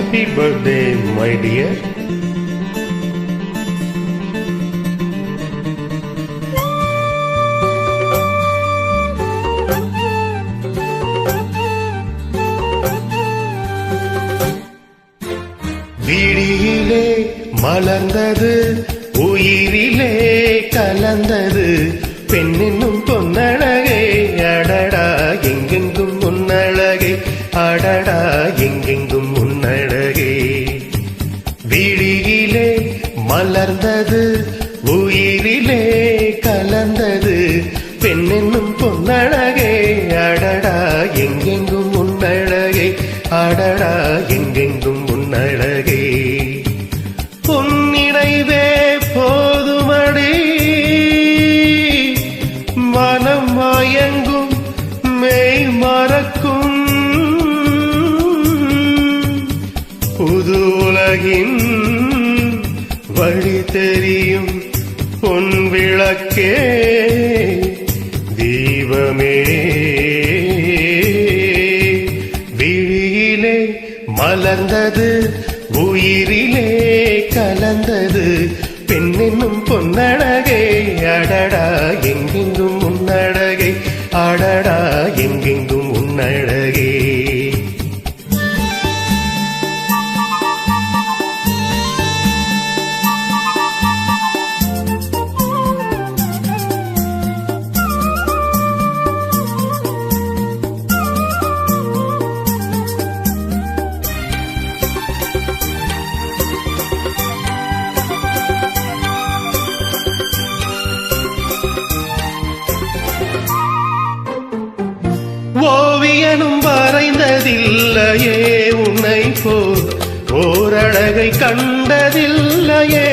Happy birthday, my dear. விழியிலே மலர்ந்தது உயிரிலே கலந்தது பெண்ணென்னும் பொன்னழகே அடடா எங்கெங்கும் முன்னழகே அடடா எங்கெங்கும் முன்னழகே விழியிலே மலர்ந்தது உயிரிலே கலந்தது பெண்ணென்னும் பொன்னழகே அடடா எங்கெங்கும் முன்னழகே அடடா எங்கெங்கும் முன்னழகே பொன்னினைவே போதுமடி மனம் மயங்கும் மெய் மறக்கும் புது உலகின் வழி தெரியும் பொன் விளக்கே தீபமே விழியிலே மலர்ந்தது உயிரிலே கலந்தது பெண்ணென்னும் பொன்னழகே அடடா எங்கெங்கும் முன்னழகே அடடா எங்கெங்கும் முன்னழகே ஓவியனும் வரைந்ததில்லையே உன்னை போல் ஓரழகை கண்டதில்லையே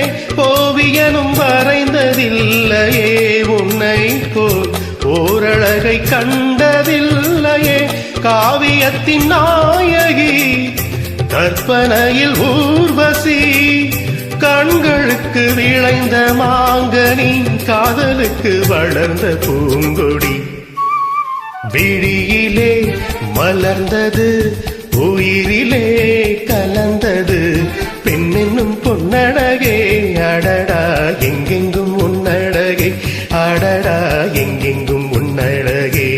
ஓவியனும் வரைந்ததில்லையே உன்னை போல் ஓரழகை கண்டதில்லையே காவியத்தின் நாயகி கற்பனையில் ஊர்வசி கண்களுக்கு விளைந்த மாங்கனி காதலுக்கு வளர்ந்த பூங்கொடி விழியிலே மலர்ந்தது உயிரிலே கலந்தது பெண்ணென்னும் பொன்னழகே அடடா எங்கெங்கும் முன்னழகே அடடா எங்கெங்கும் முன்னழகே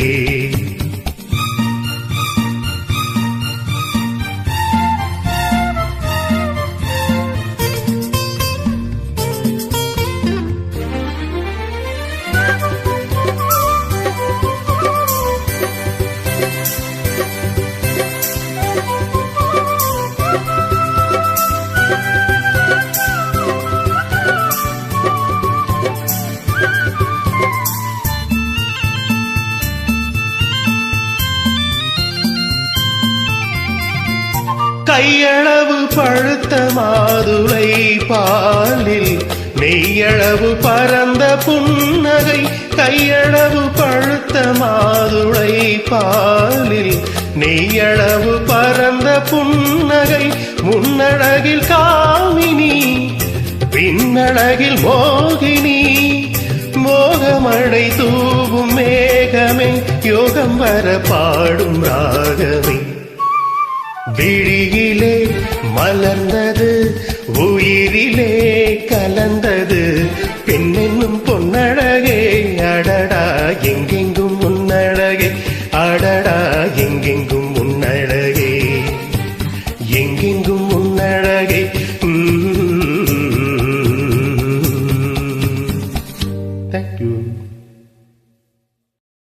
கையளவு பழுத்த மாதுளை பாலில் நெய்யளவு பரந்த புன்னகை கையளவு பழுத்த மாதுளை பாலில் நெய்யளவு பரந்த புன்னகை முன்னழகில் காமினி பின்னழகில் மோகினி மோகமழை தூவும் மேகமே யோகம் வர பாடும் ராகமே விழியிலே மலர்ந்தது உயிரிலே கலந்தது பெண்ணென்னும் பொன்னழகே அடடா எங்கெங்கும் முன்னழகே அடடா எங்கெங்கும் முன்னழகே எங்கெங்கும் முன்னழகே Thank you.